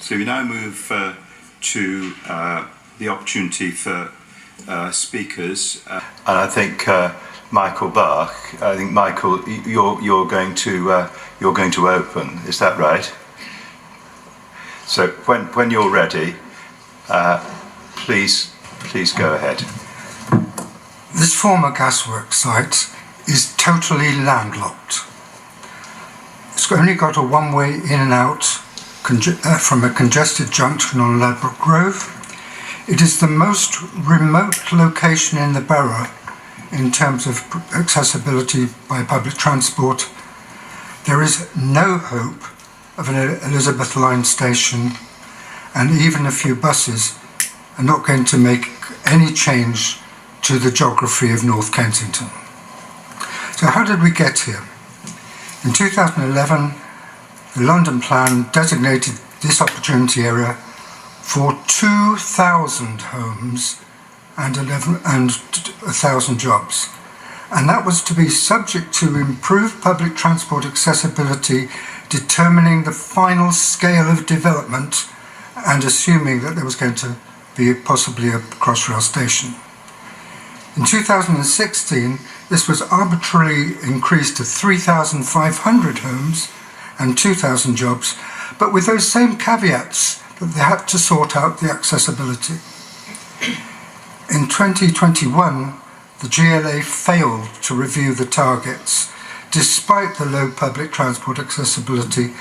So we now move to the opportunity for speakers. And I think Michael Bach. I think Michael, you're going to open. Is that right? So when you're ready, please go ahead. This former gasworks site is totally landlocked. It's only got a one-way in and out from a congested junction on Ladbroke Grove. It is the most remote location in the borough in terms of accessibility by public transport. There is no hope of an Elizabeth Line station, and even a few buses are not going to make any change to the geography of North Kensington. So how did we get here? In 2011, the London Plan designated this opportunity area for 2,000 homes and 1,000 jobs. And that was to be subject to improved public transport accessibility, determining the final scale of development and assuming that there was going to be possibly a Crossrail station. In 2016, this was arbitrarily increased to 3,500 homes and 2,000 jobs, but with those same caveats that they had to sort out the accessibility. In 2021, the GLA failed to review the targets, despite the low public transport accessibility.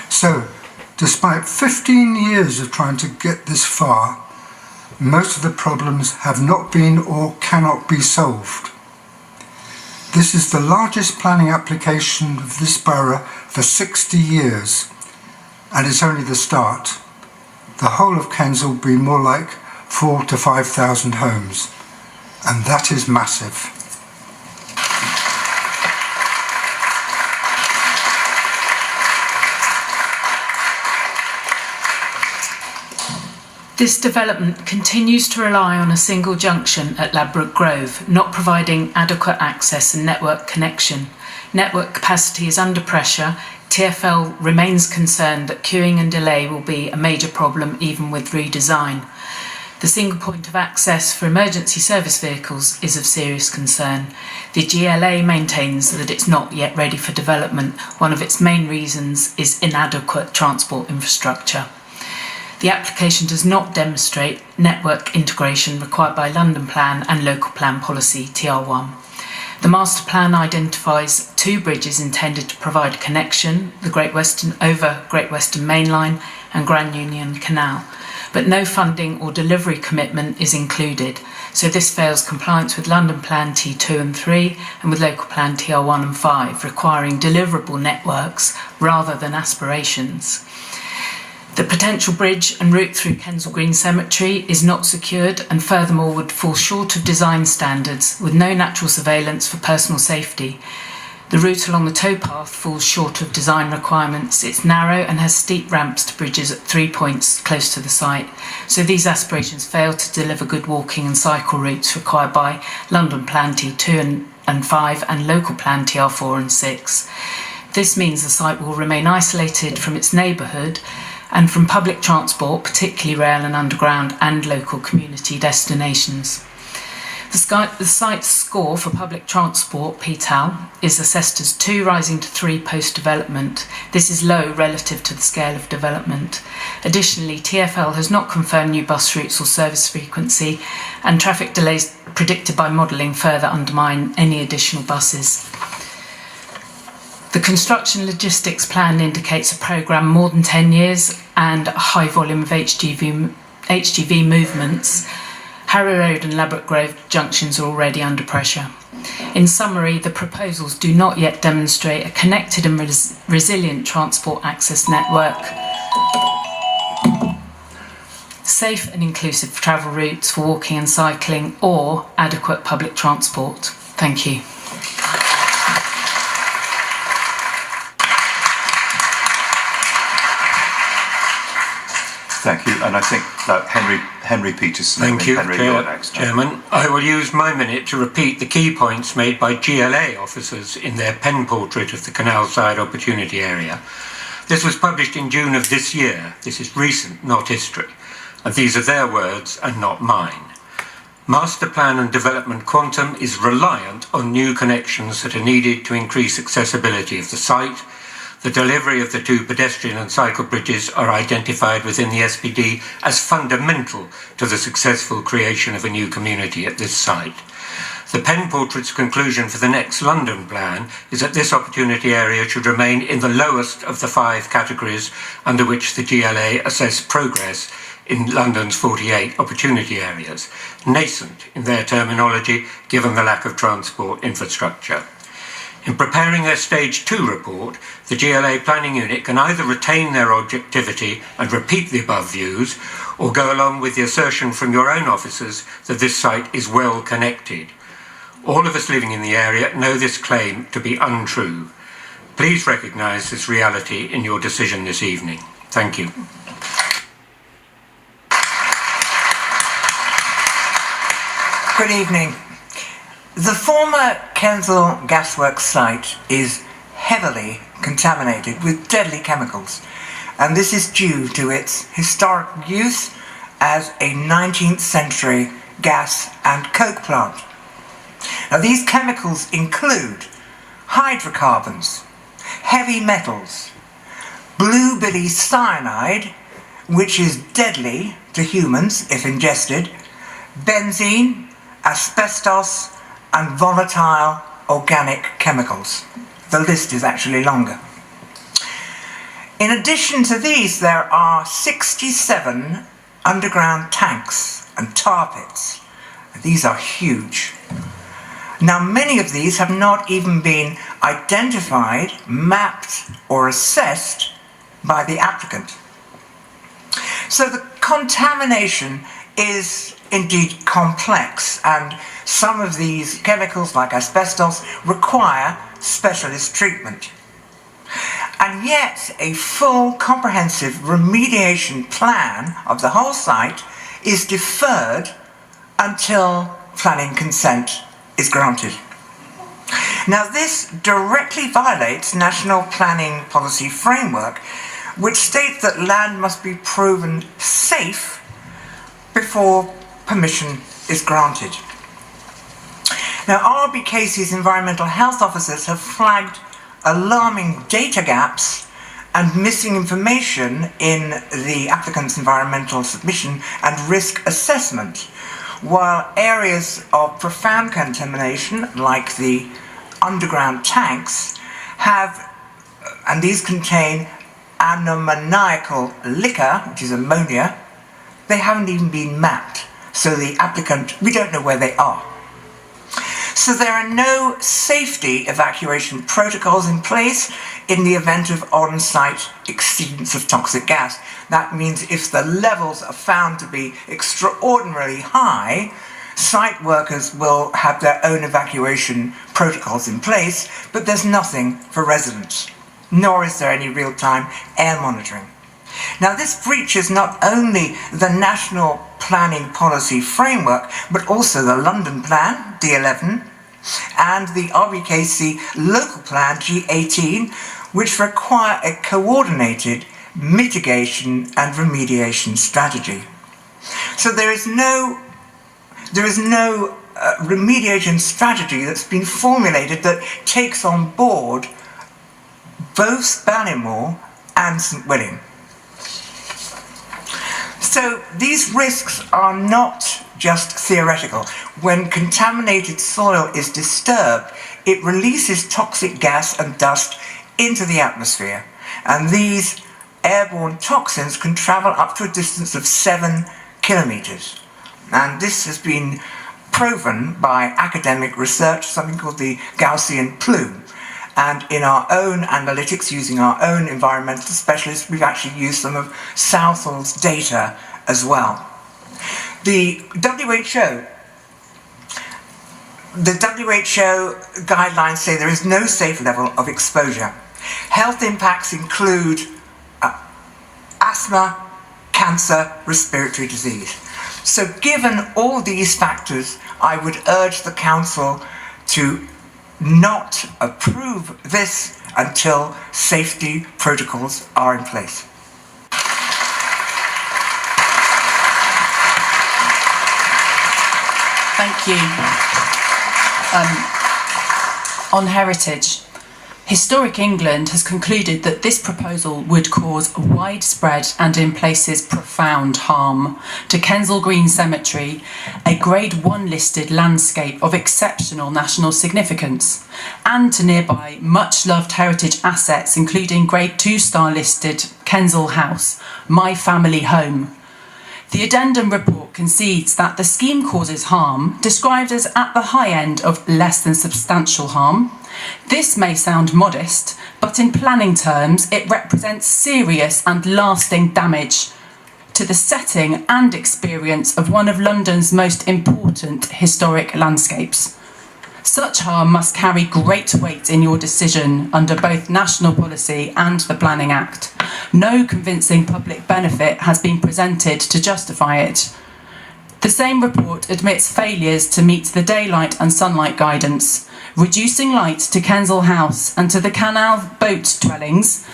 So, despite 15 years of trying to get this far, most of the problems have not been or cannot be solved. This is the largest planning application of this borough for 60 years, and it's only the start. The whole of Kensal will be more like 4,000 to 5,000 homes, and that is massive. This development continues to rely on a single junction at Ladbroke Grove, not providing adequate access and network connection. Network capacity is under pressure. TfL remains concerned that queuing and delay will be a major problem even with redesign. The single point of access for emergency service vehicles is of serious concern. The GLA maintains that it's not yet ready for development. One of its main reasons is inadequate transport infrastructure. The application does not demonstrate network integration required by London Plan and Local Plan Policy TR1. The master plan identifies 2 bridges intended to provide connection, the Great Western Main Line and Grand Union Canal, but no funding or delivery commitment is included, so this fails compliance with London Plan T2 and 3 and with Local Plan TR1 and 5, requiring deliverable networks rather than aspirations. The potential bridge and route through Kensal Green Cemetery is not secured and furthermore would fall short of design standards with no natural surveillance for personal safety. The route along the towpath falls short of design requirements. It's narrow and has steep ramps to bridges at 3 points close to the site, so these aspirations fail to deliver good walking and cycle routes required by London Plan T2 and 5 and Local Plan TR4 and 6. This means the site will remain isolated from its neighbourhood and from public transport, particularly rail and underground and local community destinations. The site's score for public transport, PTAL, is assessed as 2 rising to 3 post-development. This is low relative to the scale of development. Additionally, TfL has not confirmed new bus routes or service frequency, and traffic delays predicted by modelling further undermine any additional buses. The construction logistics plan indicates a programme more than 10 years and a high volume of HGV movements. Harrow Road and Ladbroke Grove junctions are already under pressure. In summary, the proposals do not yet demonstrate a connected and resilient transport access network, safe and inclusive travel routes for walking and cycling, or adequate public transport. Thank you. Thank you, and I think Henry Peterson. Thank you, Henry, Chairman. I will use my minute to repeat the key points made by GLA officers in their pen portrait of the canal side opportunity area. This was published in June of this year. This is recent, not history. And these are their words and not mine. Master plan and development quantum is reliant on new connections that are needed to increase accessibility of the site. The delivery of the 2 pedestrian and cycle bridges are identified within the SPD as fundamental to the successful creation of a new community at this site. The pen portrait's conclusion for the next London plan is that this opportunity area should remain in the lowest of the 5 categories under which the GLA assess progress in London's 48 opportunity areas, nascent in their terminology given the lack of transport infrastructure. In preparing their Stage 2 report, the GLA Planning Unit can either retain their objectivity and repeat the above views, or go along with the assertion from your own officers that this site is well connected. All of us living in the area know this claim to be untrue. Please recognise this reality in your decision this evening. Thank you. Good evening. The former Kensal Gasworks site is heavily contaminated with deadly chemicals, and this is due to its historic use as a 19th century gas and coke plant. Now, these chemicals include hydrocarbons, heavy metals, blue billy cyanide, which is deadly to humans if ingested, benzene, asbestos, and volatile organic chemicals. The list is actually longer. In addition to these, there are 67 underground tanks and tar pits. These are huge. Now, many of these have not even been identified, mapped, or assessed by the applicant. So the contamination is indeed complex, and some of these chemicals, like asbestos, require specialist treatment. And yet, a full, comprehensive remediation plan of the whole site is deferred until planning consent is granted. Now, this directly violates National Planning Policy Framework, which states that land must be proven safe before permission is granted. Now, RBKC's environmental health officers have flagged alarming data gaps and missing information in the applicant's environmental submission and risk assessment, while areas of profound contamination, like the underground tanks, and these contain ammoniacal liquor, which is ammonia, they haven't even been mapped. So the applicant, we don't know where they are. So there are no safety evacuation protocols in place in the event of on-site exceedance of toxic gas. That means if the levels are found to be extraordinarily high, site workers will have their own evacuation protocols in place, but there's nothing for residents, nor is there any real-time air monitoring. Now, this breaches not only the National Planning Policy Framework, but also the London Plan, D11, and the RBKC Local Plan, G18, which require a coordinated mitigation and remediation strategy. So there is no remediation strategy that's been formulated that takes on board both Ballymore and St William. So these risks are not just theoretical. When contaminated soil is disturbed, it releases toxic gas and dust into the atmosphere, and these airborne toxins can travel up to a distance of 7 kilometers. And this has been proven by academic research, something called the Gaussian plume. And in our own analytics, using our own environmental specialists, we've actually used some of Southall's data as well. The WHO guidelines say there is no safe level of exposure. Health impacts include asthma, cancer, respiratory disease. So given all these factors, I would urge the Council to not approve this until safety protocols are in place. Thank you. On heritage, Historic England has concluded that this proposal would cause widespread and in places profound harm to Kensal Green Cemetery, a Grade 1 listed landscape of exceptional national significance, and to nearby much-loved heritage assets including Grade 2 star listed Kensal House, my family home. The addendum report concedes that the scheme causes harm, described as at the high end of less than substantial harm. This may sound modest, but in planning terms, it represents serious and lasting damage to the setting and experience of one of London's most important historic landscapes. Such harm must carry great weight in your decision under both national policy and the Planning Act. No convincing public benefit has been presented to justify it. The same report admits failures to meet the daylight and sunlight guidance, reducing light to Kensal House and to the canal boat dwellings,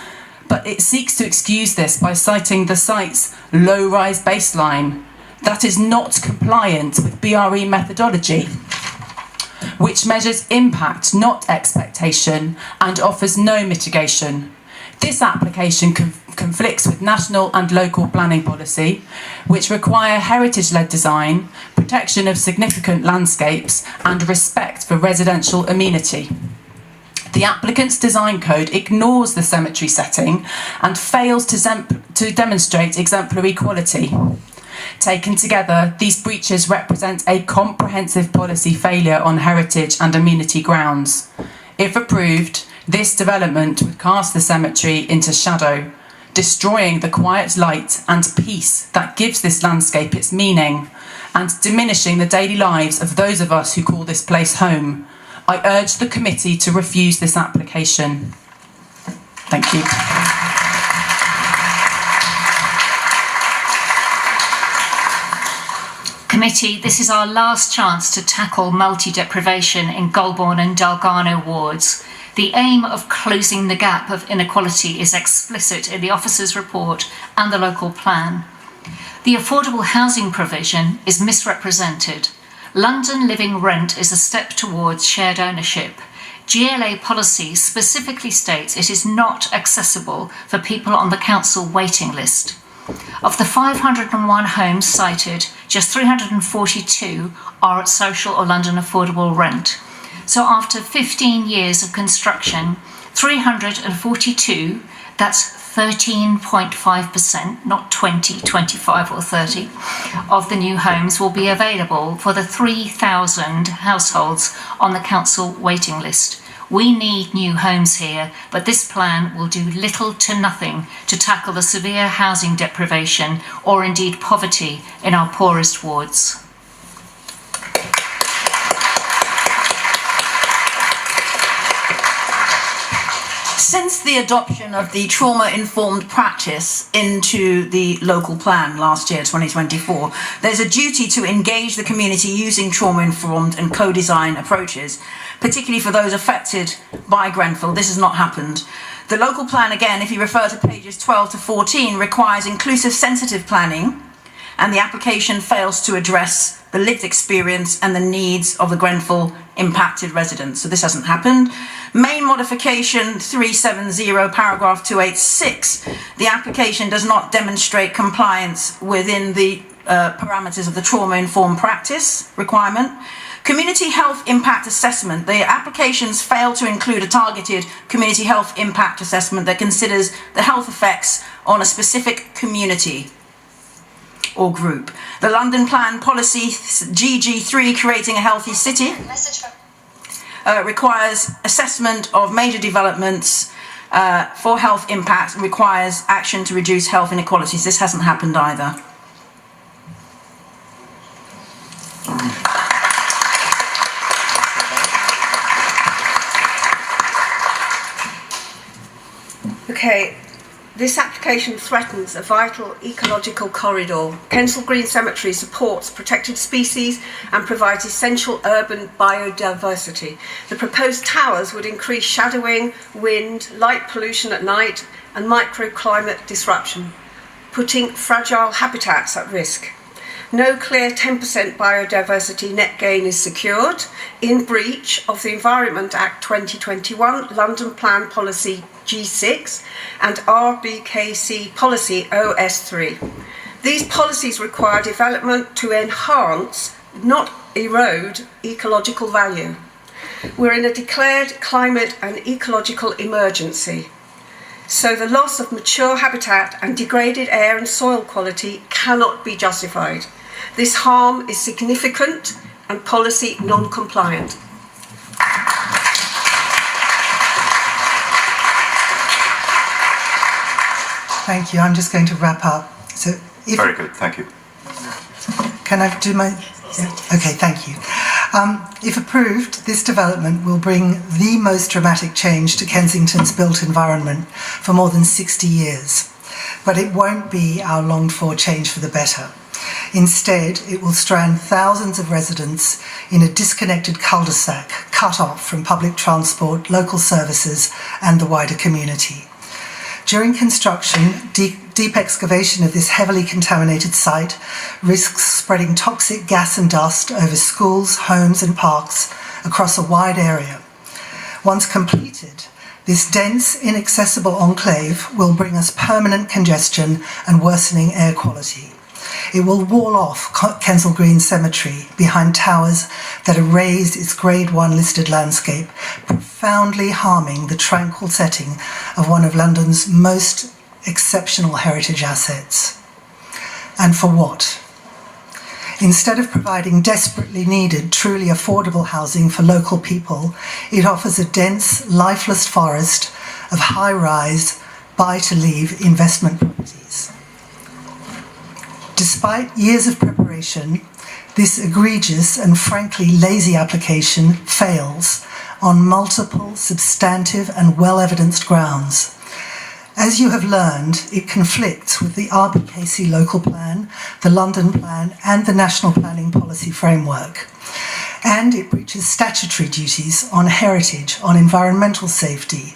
but it seeks to excuse this by citing the site's low-rise baseline that is not compliant with BRE methodology, which measures impact, not expectation, and offers no mitigation. This application conflicts with national and local planning policy, which require heritage-led design, protection of significant landscapes, and respect for residential amenity. The applicant's design code ignores the cemetery setting and fails to demonstrate exemplary quality. Taken together, these breaches represent a comprehensive policy failure on heritage and amenity grounds. If approved, this development would cast the cemetery into shadow, destroying the quiet light and peace that gives this landscape its meaning, and diminishing the daily lives of those of us who call this place home. I urge the committee to refuse this application. Thank you. Committee, this is our last chance to tackle multi-deprivation in Golborne and Dalgarno wards. The aim of closing the gap of inequality is explicit in the officer's report and the local plan. The affordable housing provision is misrepresented. London Living Rent is a step towards shared ownership. GLA policy specifically states it is not accessible for people on the council waiting list. Of the 501 homes cited, just 342 are at social or London affordable rent. So after 15 years of construction, 342, that's 13.5%, not 20, 25 or 30, of the new homes will be available for the 3,000 households on the council waiting list. We need new homes here, but this plan will do little to nothing to tackle the severe housing deprivation or indeed poverty in our poorest wards. Since the adoption of the trauma-informed practice into the local plan last year, 2024, there's a duty to engage the community using trauma-informed and co-design approaches, particularly for those affected by Grenfell. This has not happened. The local plan, again, if you refer to pages 12 to 14, requires inclusive sensitive planning, and the application fails to address the lived experience and the needs of the Grenfell impacted residents. So this hasn't happened. Main modification 370, paragraph 286, the application does not demonstrate compliance within the parameters of the trauma-informed practice requirement. Community health impact assessment, the applications fail to include a targeted community health impact assessment that considers the health effects on a specific community or group. The London Plan Policy GG3, creating a healthy city, requires assessment of major developments for health impact, requires action to reduce health inequalities. This hasn't happened either. Okay, this application application threatens a vital ecological corridor. Kensal Green Cemetery supports protected species and provides essential urban biodiversity. The proposed towers would increase shadowing, wind, light pollution at night, and microclimate disruption, putting fragile habitats at risk. No clear 10% biodiversity net gain is secured, in breach of the Environment Act 2021, London Plan Policy G6 and RBKC Policy OS3. These policies require development to enhance, not erode, ecological value. We're in a declared climate and ecological emergency. So the loss of mature habitat and degraded air and soil quality cannot be justified. This harm is significant and policy non-compliant. Thank you. I'm just going to wrap up. So, Very good, thank you. Can I do my... Yeah. Okay, thank you. If approved, this development will bring the most dramatic change to Kensington's built environment for more than 60 years. But it won't be our longed-for change for the better. Instead, it will strand thousands of residents in a disconnected cul-de-sac, cut off from public transport, local services, and the wider community. During construction, deep excavation of this heavily contaminated site risks spreading toxic gas and dust over schools, homes, and parks across a wide area. Once completed, this dense, inaccessible enclave will bring us permanent congestion and worsening air quality. It will wall off Kensal Green Cemetery behind towers that erase its Grade 1 listed landscape, profoundly harming the tranquil setting of one of London's most exceptional heritage assets. And for what? Instead of providing desperately needed, truly affordable housing for local people, it offers a dense, lifeless forest of high-rise, buy-to-leave investment properties. Despite years of preparation, this egregious and frankly lazy application fails on multiple substantive and well-evidenced grounds. As you have learned, it conflicts with the RBKC local plan, the London plan, and the National Planning Policy Framework. And it breaches statutory duties on heritage, on environmental safety,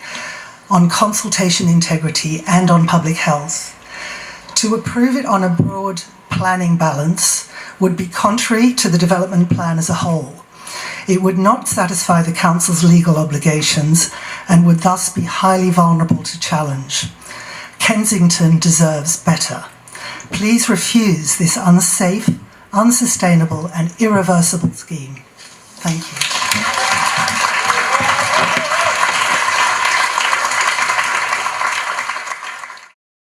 on consultation integrity, and on public health. To approve it on a broad planning balance would be contrary to the development plan as a whole. It would not satisfy the Council's legal obligations and would thus be highly vulnerable to challenge. Kensington deserves better. Please refuse this unsafe, unsustainable and irreversible scheme. Thank you.